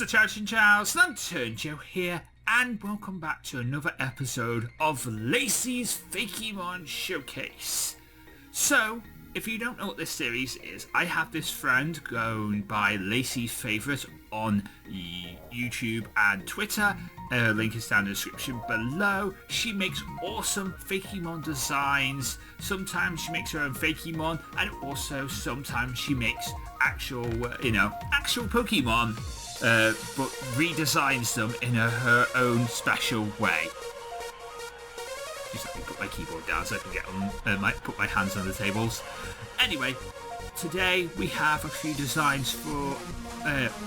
Ciao Ciao, Lantern Joe here, and welcome back to another episode of Lacy's Fakémon Showcase. So, if you don't know what this series is, I have this friend going by Lacy's Favourite on YouTube and Twitter. Link is down in the description below. She makes awesome Fakémon designs. Sometimes she makes her own Fakémon, and also sometimes she makes actual Pokemon, but redesigns them in her own special way. Just let me put my keyboard down so I can get on, put my hands on the tables. Anyway, today we have a few designs for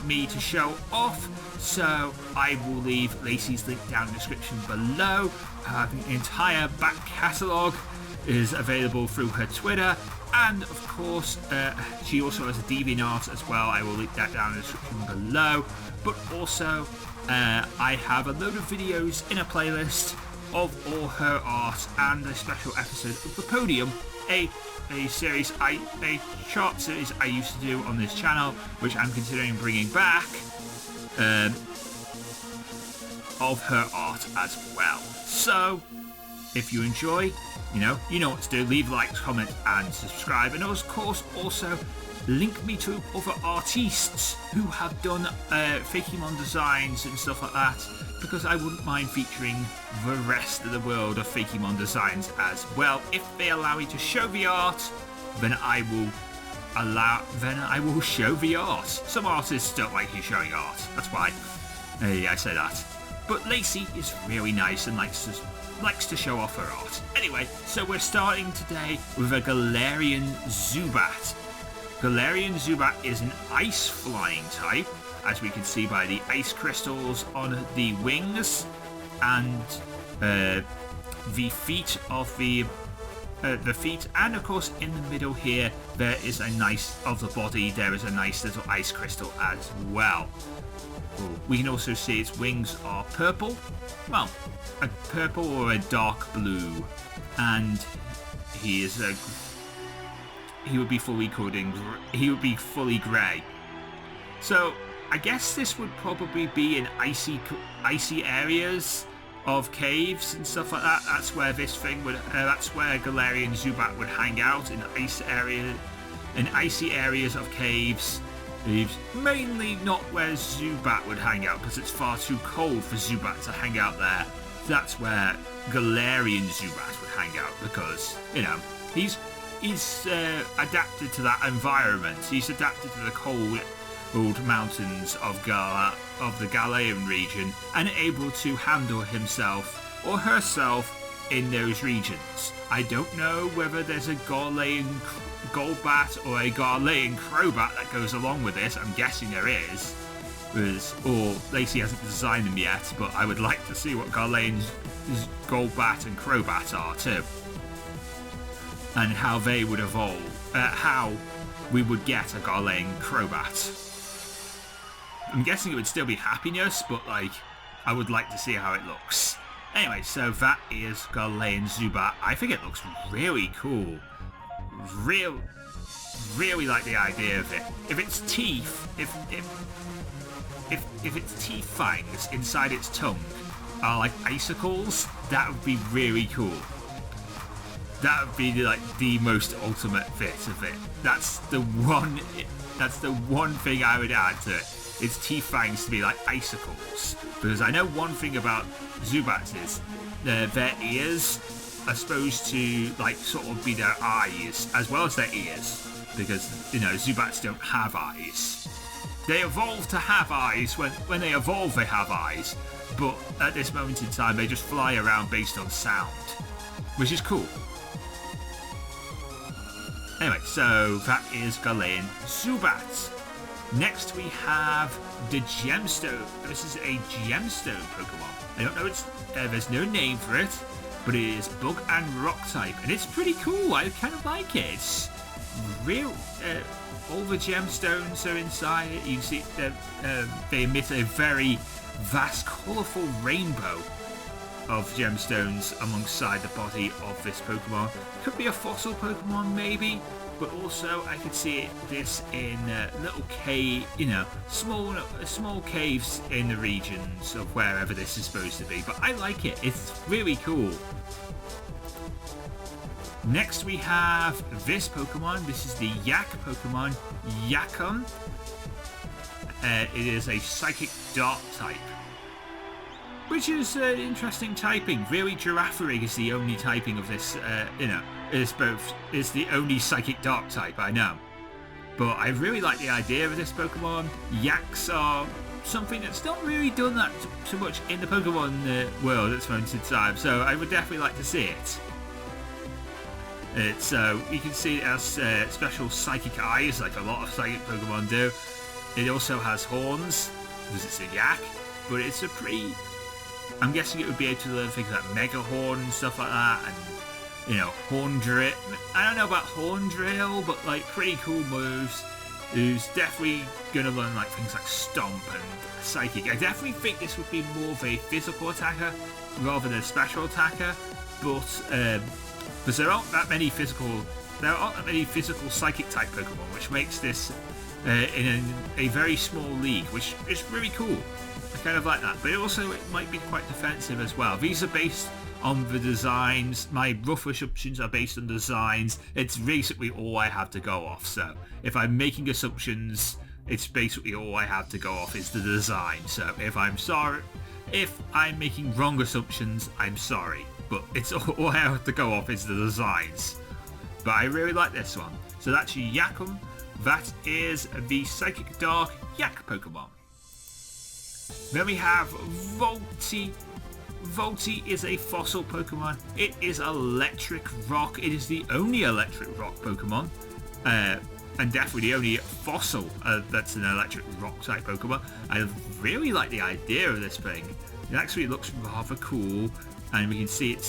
me to show off, so I will leave Lacy's link down in the description below. The entire back catalogue is available through her Twitter, and of course she also has a DeviantArt as well. I will link that down in the description below. But also I have a load of videos in a playlist of all her art and a special episode of The Podium, a chart series I used to do on this channel, which I'm considering bringing back, of her art as well. So if you enjoy, you know what to do. Leave likes, comment and subscribe, and of course also link me to other artists who have done Fakémon designs and stuff like that, because I wouldn't mind featuring the rest of the world of Fakémon designs as well. If they allow me to show the art, then I will show the art. Some artists don't like you showing art, that's why I say that. But Lacy is really nice and likes to show off her art. Anyway, so we're starting today with a Galarian Zubat. Galarian Zubat is an ice flying type, as we can see by the ice crystals on the wings and the feet of the feet, and of course in the middle here there is a nice little ice crystal as well. We can also see its wings are purple, well, a purple or a dark blue, and he would be fully fully grey. So I guess this would probably be in icy areas of caves and stuff like that. That's where that's where Galarian Zubat would hang out, in icy areas of caves. Mainly not where Zubat would hang out, because it's far too cold for Zubat to hang out there. That's where Galarian Zubat would hang out, because he's adapted to that environment. He's adapted to the cold mountains of the Galayan region, and able to handle himself or herself in those regions. I don't know whether there's a Galayan Golbat or a Galayan Crobat that goes along with this. I'm guessing there is, or Lacy hasn't designed them yet, but I would like to see what Galayan Golbat and Crobat are too, and how they would evolve, how we would get a Galayan Crobat. I'm guessing it would still be Happiness, but I would like to see how it looks. Anyway, so that is Galarian Zubat. I think it looks really cool. Really like the idea of it. If its teeth, if its teeth fangs inside its tongue are like icicles, that would be really cool. That would be the most ultimate fit of it. That's the one thing I would add to it. Its teeth fangs to be like icicles. Because I know one thing about Zubats is their ears are supposed to sort of be their eyes as well as their ears. Because Zubats don't have eyes. They evolve to have eyes. When they evolve they have eyes. But at this moment in time they just fly around based on sound. Which is cool. Anyway, so that is Galarian Zubat. Next we have the Gemstone. This is a Gemstone Pokemon. I don't know, there's no name for it, but it is Bug and Rock type, and it's pretty cool. I kind of like it. It's real. All the gemstones are inside it. You can see they emit a very vast, colourful rainbow of gemstones alongside the body of this Pokemon. Could be a fossil Pokemon, maybe. but also I could see this in little cave, small caves in the regions of wherever this is supposed to be. But I like it. It's really cool. Next we have this Pokemon. This is the Yak Pokemon, Yakum. It is a Psychic Dark type, which is interesting typing. Really, Giraffering is the only typing of this. Is the only Psychic Dark type I know. But I really like the idea of this Pokemon. Yaks are something that's not really done that so much in the Pokemon world at this moment in time. So I would definitely like to see it. So you can see it has special psychic eyes, like a lot of psychic Pokemon do. It also has horns, because it's a yak, but it's a pretty... I'm guessing it would be able to learn things like Mega Horn and stuff like that, and, Horn Drill. I don't know about Horn Drill, but, like, pretty cool moves. Who's definitely going to learn, like, things like Stomp and Psychic. I definitely think this would be more of a physical attacker rather than a special attacker, but... because there aren't that many physical psychic type Pokemon, which makes this in a very small league, which is really cool. I kind of like that, but it might be quite defensive as well. These are based on the designs. My rough assumptions are based on designs. It's basically all I have to go off. So if I'm making assumptions, it's basically all I have to go off is the design. So if I'm making wrong assumptions, I'm sorry. But it's all I have to go off is the designs. But I really like this one. So that's Yakum. That is the Psychic Dark Yak Pokemon. Then we have Volti. Volti is a fossil Pokemon. It is Electric Rock. It is the only Electric Rock Pokemon. And definitely the only fossil that's an Electric Rock type Pokemon. I really like the idea of this thing. It actually looks rather cool. And we can see it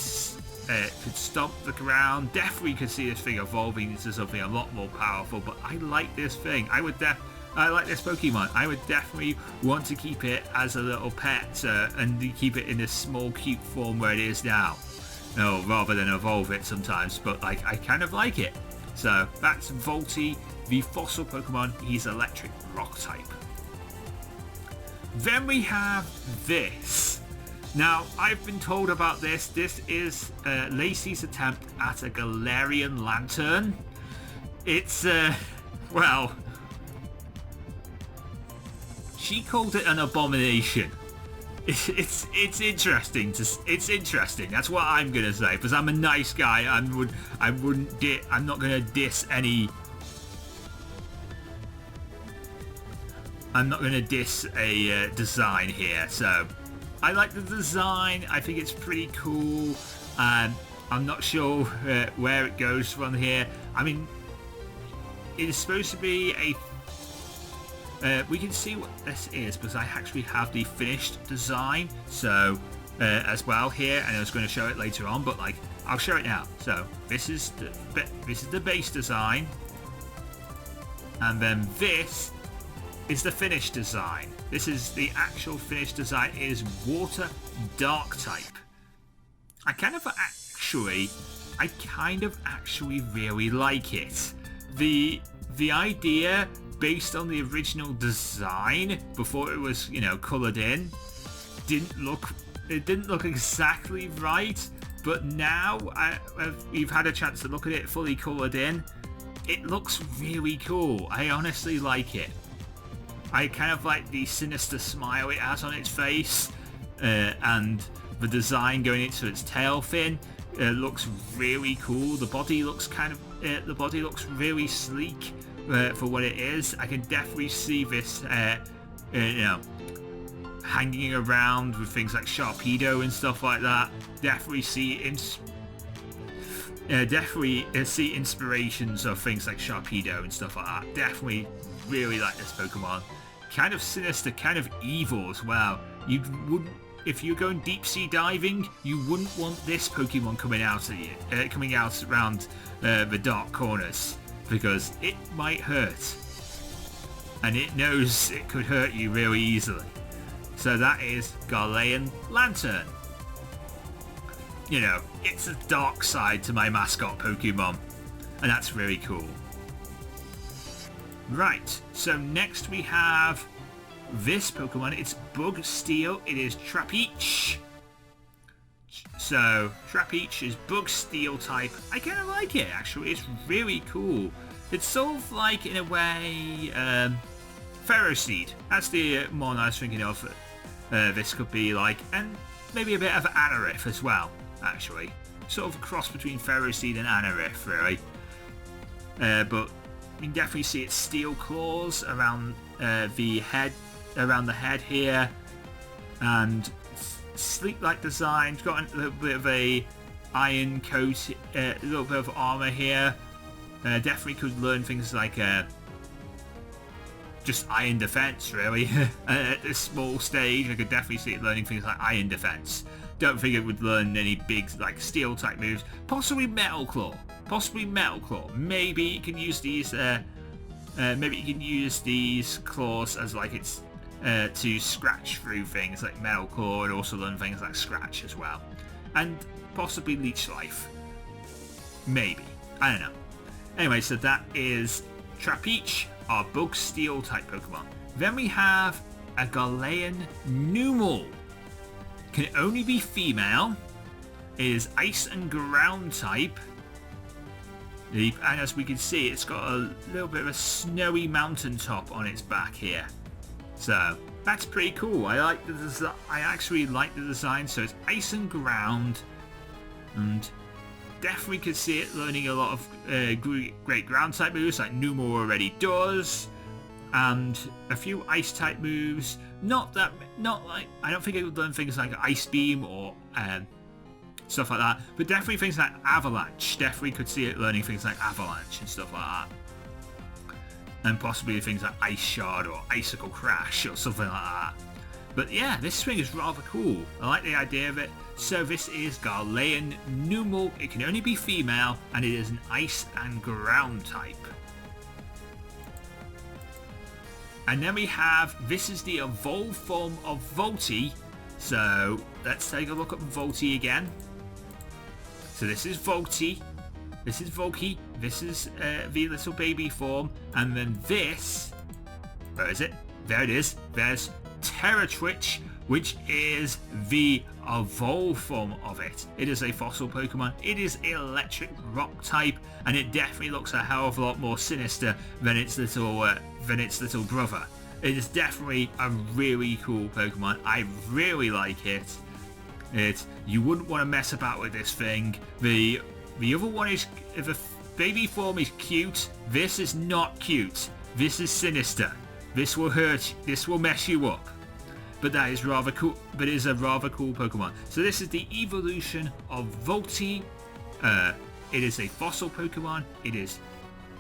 could stomp the ground. Definitely could see this thing evolving into something a lot more powerful. But I like this thing. I like this Pokemon. I would definitely want to keep it as a little pet and keep it in this small, cute form where it is now. No, rather than evolve it sometimes. But I kind of like it. So that's Volti, the fossil Pokemon. He's Electric Rock type. Then we have this. Now, I've been told about this. This is Lacy's attempt at a Galarian Lantern. It's, she called it an abomination. It's interesting. It's interesting. That's what I'm gonna say. Because I'm a nice guy. I'm not gonna diss any. I'm not gonna diss a design here. So. I like the design. I think it's pretty cool. I'm not sure where it goes from here. I mean, it is supposed to be a... we can see what this is because I actually have the finished design. So, as well here, and I was going to show it later on, but I'll show it now. So, this is the base design. And then this is the finished design. This is the actual finished design. It is Water Dark type. I kind of actually really like it. The idea based on the original design before it was, coloured in, didn't look exactly right. But now we've had a chance to look at it fully coloured in. It looks really cool. I honestly like it. I kind of like the sinister smile it has on its face, and the design going into its tail fin looks really cool. The body looks really sleek for what it is. I can definitely see this, hanging around with things like Sharpedo and stuff like that. Definitely see inspirations of things like Sharpedo and stuff like that. Definitely really like this Pokemon. Kind of sinister, kind of evil as well. You wouldn't, if you're going deep sea diving, you wouldn't want this Pokemon coming out around the dark corners, because it might hurt, and it knows it could hurt you really easily. So that is Galarian Lantern. It's a dark side to my mascot Pokemon, and that's really cool. Right, so next we have this Pokemon. It's Bug Steel. It is Trapinch. So Trapinch is Bug Steel type. I kind of like it actually. It's really cool. It's sort of like, in a way, Ferroseed. That's the one I was thinking of. This could be like, and maybe a bit of Anorith as well, actually. Sort of a cross between Ferroseed and Anorith, really. But you can definitely see its steel claws around the head here, and sleek-like design. It's got a little bit of a iron coat, a little bit of armor here. Definitely could learn things like just iron defense, really. At this small stage, I could definitely see it learning things like iron defense. Don't think it would learn any big like steel type moves. Possibly Metal Claw. Maybe it can use these. Maybe you can use these claws as like it's to scratch through things like Metal Claw, and also learn things like Scratch as well, and possibly Leech Life. Maybe, I don't know. Anyway, so that is Trapinch, our Bug Steel type Pokemon. Then we have a Galean Numel. Can only be female. It is Ice and Ground type. And as we can see, it's got a little bit of a snowy mountaintop on its back here. So that's pretty cool. I like the design. I actually like the design. So it's Ice and Ground, and definitely could see it learning a lot of great ground type moves like Numel already does, and a few ice type moves. Not like, I don't think it would learn things like Ice Beam or stuff like that, but definitely things like Avalanche. Definitely could see it learning things like Avalanche and stuff like that, and possibly things like Ice Shard or Icicle Crash or something like that. But yeah, this thing is rather cool. I like the idea of it. So this is Galean Numel. It can only be female, and it is an Ice and Ground type. And then we have, this is the evolved form of Volty. So let's take a look at Volty again. So this is Volty. This is Volky. This is the little baby form. And then this, where is it? There it is. There's Terratwitch, which is the evolved form of it. It is a fossil Pokemon. It is electric rock type, and it definitely looks a hell of a lot more sinister than its little brother. It is definitely a really cool Pokemon. I really like it. You wouldn't want to mess about with this thing. The other one is, if a baby form is cute, this is not cute. This is sinister. This will hurt. This will mess you up. But that is rather cool. But it is a rather cool Pokemon. So this is the evolution of Volty. It is a fossil Pokemon. It is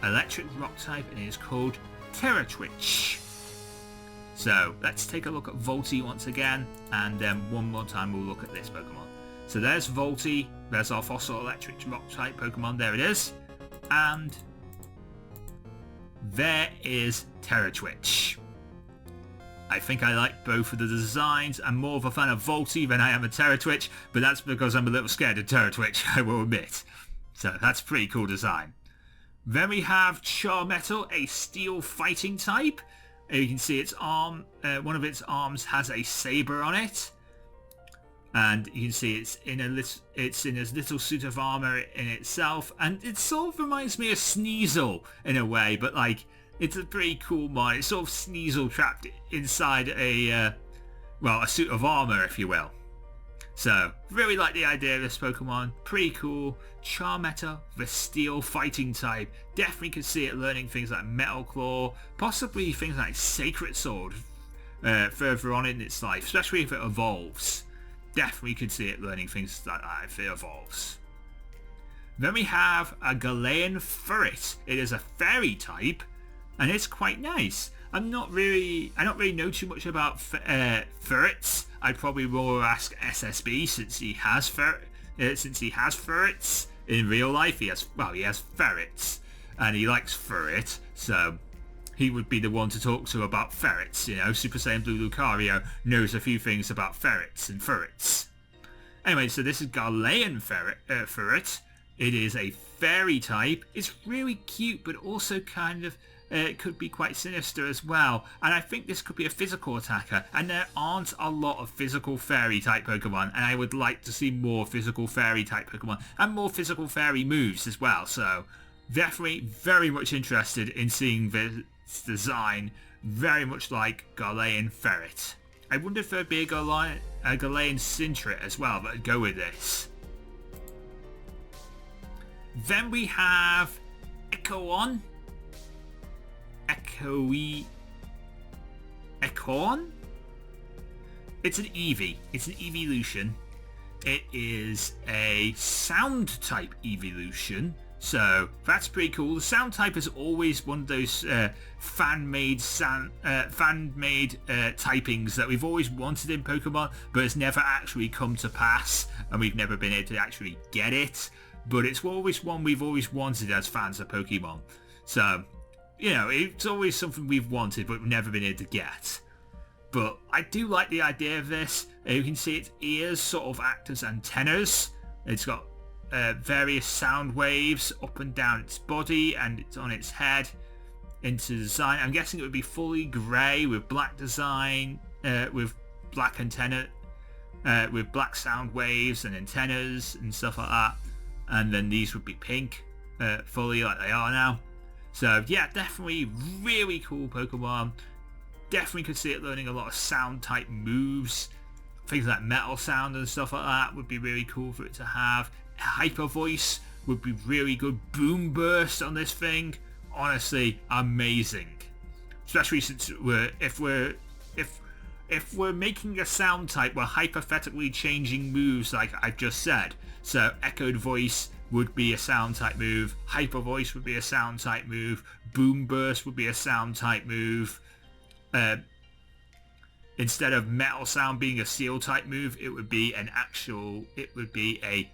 electric rock type, and it is called Terratwitch. So let's take a look at Volty once again, and then one more time we'll look at this Pokemon. So there's Volty. There's our fossil electric rock type Pokemon. There it is. And there is Terratwitch. I think I like both of the designs. I'm more of a fan of Volty than I am of Terratwitch, but that's because I'm a little scared of Terratwitch, I will admit. So that's a pretty cool design. Then we have Charmetal, a steel fighting type. You can see its arm, one of its arms has a saber on it. And you can see it's in a little suit of armor in itself, and it sort of reminds me of Sneasel in a way, but like, it's a pretty cool mod. It's sort of Sneasel trapped inside a suit of armor, if you will. So, really like the idea of this Pokemon. Pretty cool. Charmetal, the steel fighting type. Definitely could see it learning things like Metal Claw, possibly things like Sacred Sword further on in its life, especially if it evolves. Definitely could see it learning things like that if it evolves. Then we have a Galean Ferret. It is a fairy type, and it's quite nice. I don't really know too much about ferrets. I'd probably more ask SSB since he has ferrets in real life. He has ferrets, and he likes ferret, so he would be the one to talk to about ferrets. You know, Super Saiyan Blue Lucario knows a few things about ferrets and ferrets. Anyway, so this is Galean Ferret. It is a fairy type. It's really cute, but also kind of could be quite sinister as well. And I think this could be a physical attacker. And there aren't a lot of physical fairy type Pokemon. And I would like to see more physical fairy type Pokemon. And more physical fairy moves as well. So definitely very much interested in seeing this design. Very much like Galean Ferret. I wonder if there'd be a Galean Sintret as well that would go with this. Then we have Echoon. Echoon? It's an Eevee. It's an evolution. It is a sound type evolution. So that's pretty cool. The sound type is always one of those fan-made typings that we've always wanted in Pokemon, but it's never actually come to pass, and we've never been able to actually get it. But it's always one we've always wanted as fans of Pokemon. So, you know, it's always something we've wanted, but we've never been able to get. But I do like the idea of this. You can see its ears sort of act as antennas. It's got various sound waves up and down its body, and it's on its head into design. I'm guessing it would be fully grey with black design, with black antenna, with black sound waves and antennas and stuff like that. And then these would be pink, fully like they are now. So yeah, definitely really cool Pokemon. Definitely could see it learning a lot of sound type moves. Things like metal sound and stuff like that would be really cool for it to have. Hyper Voice would be really good. Boom Burst on this thing, honestly amazing. Especially since if we're making a sound type, we're hypothetically changing moves like I've just said. So Echoed Voice would be a sound type move. Hyper Voice would be a sound type move. Boom Burst would be a sound type move. Instead of Metal Sound being a Steel type move, it would be a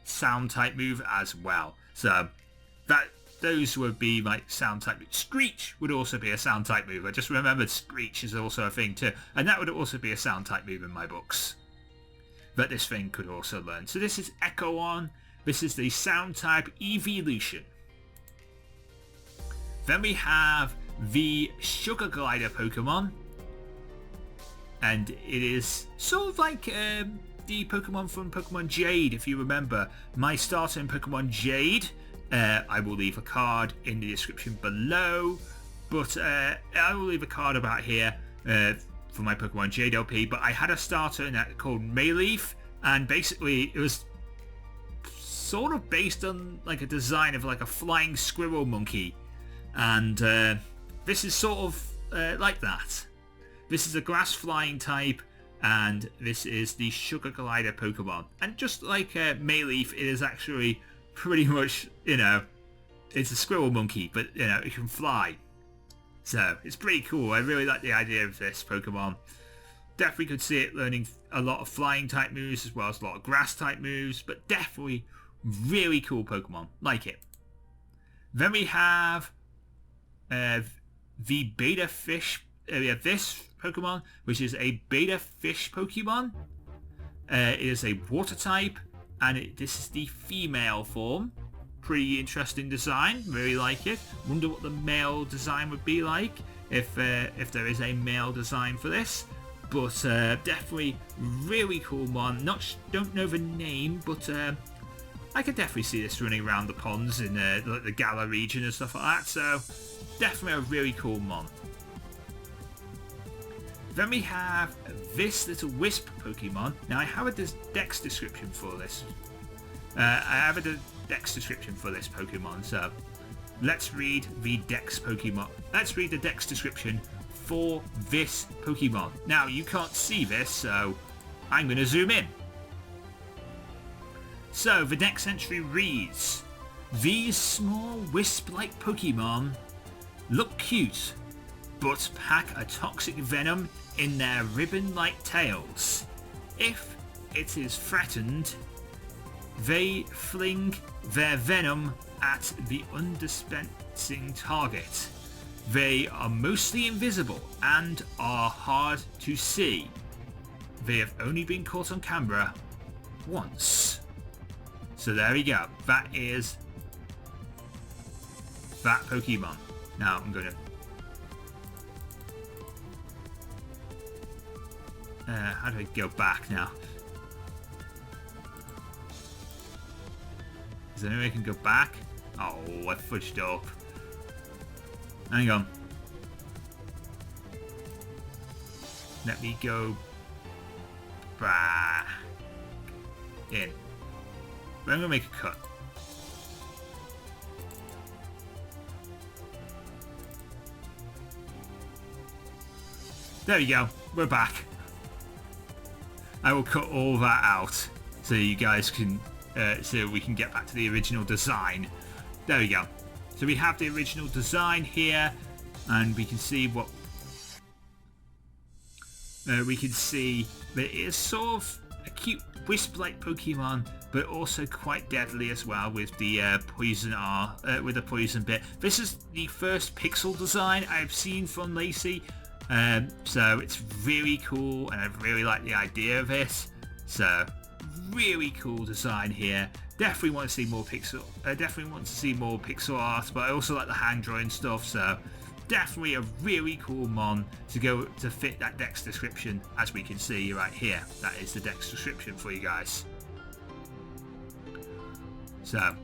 sound type move as well. So those would be like sound type moves. Screech would also be a sound type move. I just remembered Screech is also a thing too. And that would also be a sound type move in my books that this thing could also learn. So this is Echoon. This is the sound type evolution. Then we have the Sugar Glider Pokemon. And it is sort of like the Pokemon from Pokemon Jade, if you remember. My starter in Pokemon Jade, I will leave a card in the description below. But I will leave a card about here for my Pokemon Jade LP. But I had a starter in that called Mayleaf. And basically it was sort of based on like a design of like a flying squirrel monkey. And this is sort of like that. This is a grass flying type, and this is the Sugar Glider Pokemon. And just like Mayleaf, it is actually pretty much, you know, it's a squirrel monkey, but, you know, it can fly. So, it's pretty cool. I really like the idea of this Pokemon. Definitely could see it learning a lot of flying type moves, as well as a lot of grass type moves, but definitely really cool Pokemon. Like it. Then we have the Beta Fish. We have this Pokemon, which is a Beta Fish Pokemon. It is a water type, and this is the female form. Pretty interesting design. Really like it. Wonder what the male design would be like if there is a male design for this. But definitely really cool one. Don't know the name, but I could definitely see this running around the ponds in like the Galar region and stuff like that. So definitely a really cool mon. Then we have this little Wisp Pokemon. Now I have a dex description for this. Pokemon, so let's read the dex Pokemon. Let's read the dex description for this Pokemon. Now you can't see this, so I'm going to zoom in. So the dex entry reads, these small wisp-like Pokemon look cute, but pack a toxic venom in their ribbon-like tails. If it is threatened, they fling their venom at the unsuspecting target. They are mostly invisible and are hard to see. They have only been caught on camera once. So there we go. That is that Pokemon. Now I'm going to How do I go back now? Is there any way I can go back? Oh, I fudged up. Hang on. Let me go back in. But I'm going to make a cut. There we go. We're back. I will cut all that out so you guys can, so we can get back to the original design. There we go. So we have the original design here, and we can see what we can see that it is sort of a cute wisp-like Pokemon, but also quite deadly as well with the poison with the poison bit. This is the first pixel design I've seen from Lacy. So it's really cool, and I really like the idea of it. So really cool design here. Definitely want to see more pixel. Definitely want to see more pixel art, but I also like the hand drawing stuff. So definitely a really cool mon to fit that Dex description, as we can see right here. That is the Dex description for you guys. So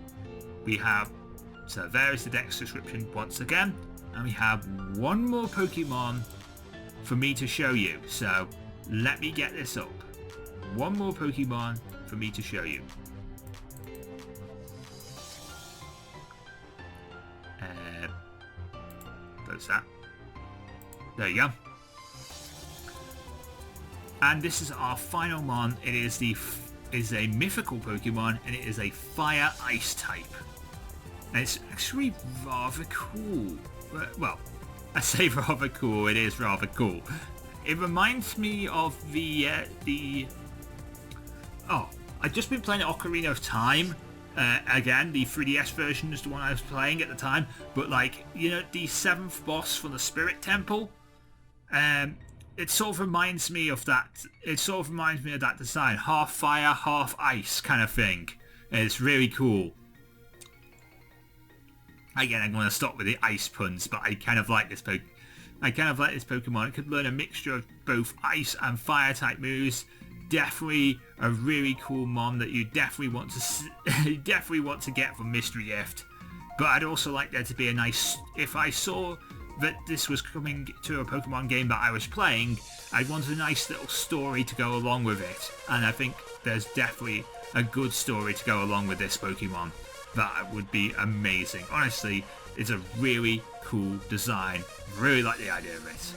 there is the Dex description once again, and we have one more Pokemon for me to show you. So let me get this up. One more Pokemon for me to show you. Close that. There you go. And this is our final mon. It is a mythical Pokemon, and it is a Fire Ice type. And it's actually rather cool. Well, I say rather cool. It is rather cool. It reminds me of oh, I've just been playing Ocarina of Time. Again, the 3DS version is the one I was playing at the time. But like, you know, the 7th boss from the Spirit Temple. It sort of reminds me of that. It sort of reminds me of that design. Half fire, half ice kind of thing. It's really cool. Again, I'm going to stop with the ice puns, but I kind of like this Pokemon. It could learn a mixture of both ice and fire type moves. Definitely a really cool mon that you definitely want to get from Mystery Gift. But I'd also like there to be a nice. If I saw that this was coming to a Pokemon game that I was playing, I'd want a nice little story to go along with it. And I think there's definitely a good story to go along with this Pokemon. That would be amazing. Honestly, it's a really cool design. Really like the idea of it.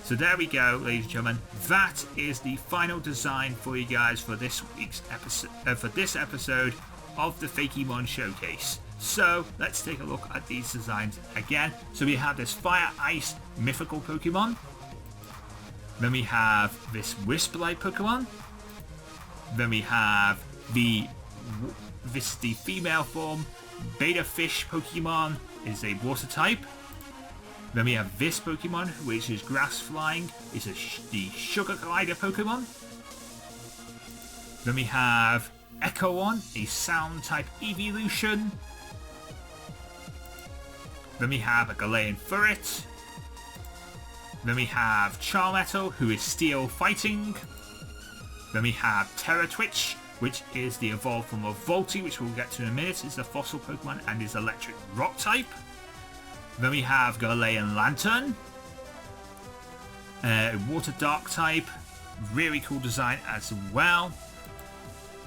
So there we go, ladies and gentlemen. That is the final design for you guys for this week's episode. For this episode of the Fakémon Showcase. So let's take a look at these designs again. So we have this Fire Ice mythical Pokemon. Then we have this Wisp-like Pokemon. Then we have the female form Beta Fish Pokemon, is a water type. Then we have this Pokemon, which is grass flying, is the Sugar Glider Pokemon. Then we have Echoon, a sound type evolution. Then we have a Galean Furret. Then we have Charmetal, who is steel fighting. Then we have Terra Twitch, which is the evolved form of Volty, which we'll get to in a minute. It's the fossil Pokemon and is electric rock type. Then we have Galean Lantern, water dark type, really cool design as well.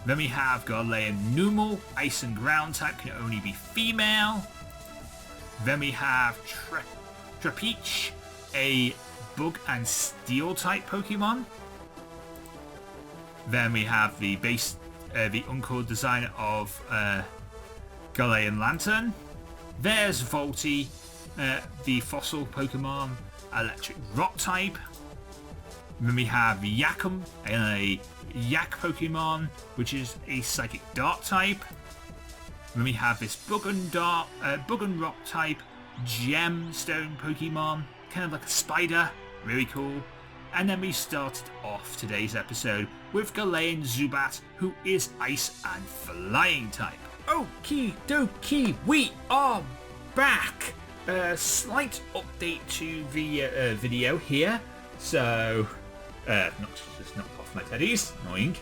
Then we have Galean Numel, ice and ground type, can only be female. Then we have Trapinch, a bug and steel type Pokemon. Then we have the uncalled design of Galean Lantern. There's Volty, the fossil Pokemon, electric rock type. Then we have Yakum, a yak Pokemon, which is a psychic dark type. Then we have this bug and rock type gemstone Pokemon, kind of like a spider, really cool. And then we started off today's episode with Galean Zubat, who is ice and flying type. Okie dokie, we are back. Slight update to the video here. So Just knocked off my teddies. Annoying.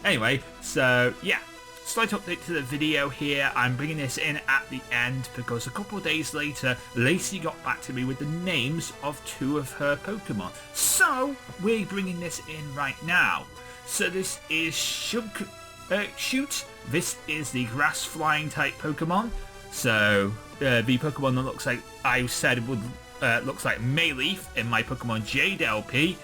Anyway, so yeah. Slight update to the video here. I'm bringing this in at the end because a couple of days later, Lacy got back to me with the names of 2 of her Pokemon. So, we're bringing this in right now. So this is Shoot. This is the grass flying type Pokemon. So, the Pokemon that looks like I said would looks like Mayleaf in my Pokemon Jade LP.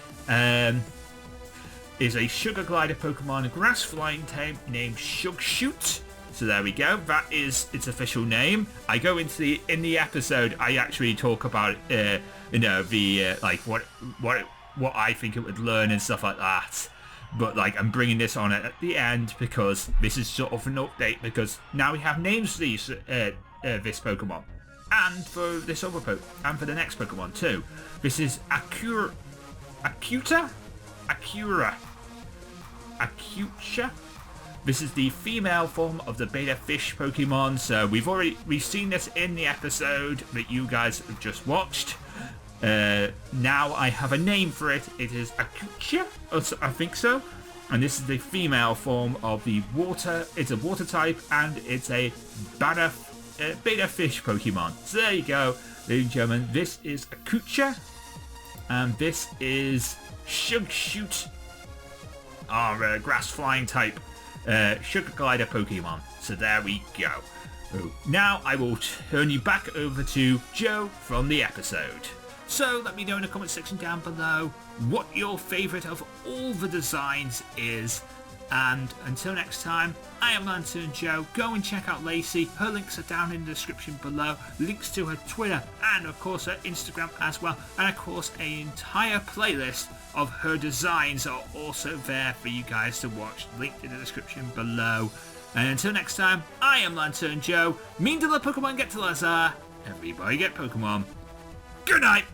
Is a Sugar Glider Pokemon, a grass flying type named Shoot. So there we go. That is its official name. I go into in the episode. I actually talk about like what I think it would learn and stuff like that. But like I'm bringing this on at the end because this is sort of an update because now we have names for these this Pokemon and for this other and for the next Pokemon too. This is Acura. This is the female form of the beta fish Pokemon. So we've seen this in the episode that you guys have just watched. Now I have a name for it. It is Akucha, I think so. And this is the female form of the water. It's a water type and it's a beta fish Pokemon. So there you go, ladies and gentlemen. This is Akucha, and this is Shoot. Our grass flying type Sugar Glider Pokemon. So there we go. Now I will turn you back over to Joe from the episode. So let me know in the comment section down below what your favourite of all the designs is. And until next time, I am Lantern Joe. Go and check out Lacy. Her links are down in the description below. Links to her Twitter and of course her Instagram as well. And of course an entire playlist of her designs are also there for you guys to watch. Linked in the description below. And until next time, I am Lantern Joe. Mean to the Pokemon get to Lazar. Everybody get Pokemon. Good night.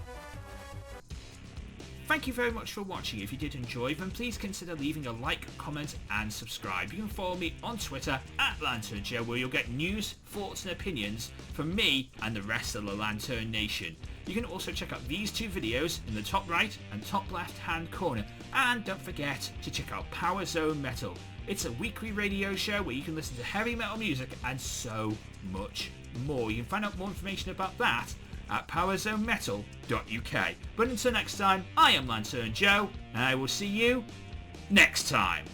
Thank you very much for watching. If you did enjoy, then please consider leaving a like, comment and subscribe. You can follow me on Twitter at LanternJoe, where you'll get news, thoughts and opinions from me and the rest of the Lantern Nation. You can also check out these 2 videos in the top right and top left hand corner. And don't forget to check out Power Zone Metal. It's a weekly radio show where you can listen to heavy metal music and so much more. You can find out more information about that at powerzonemetal.uk. But until next time, I am Lantern Joe, and I will see you next time.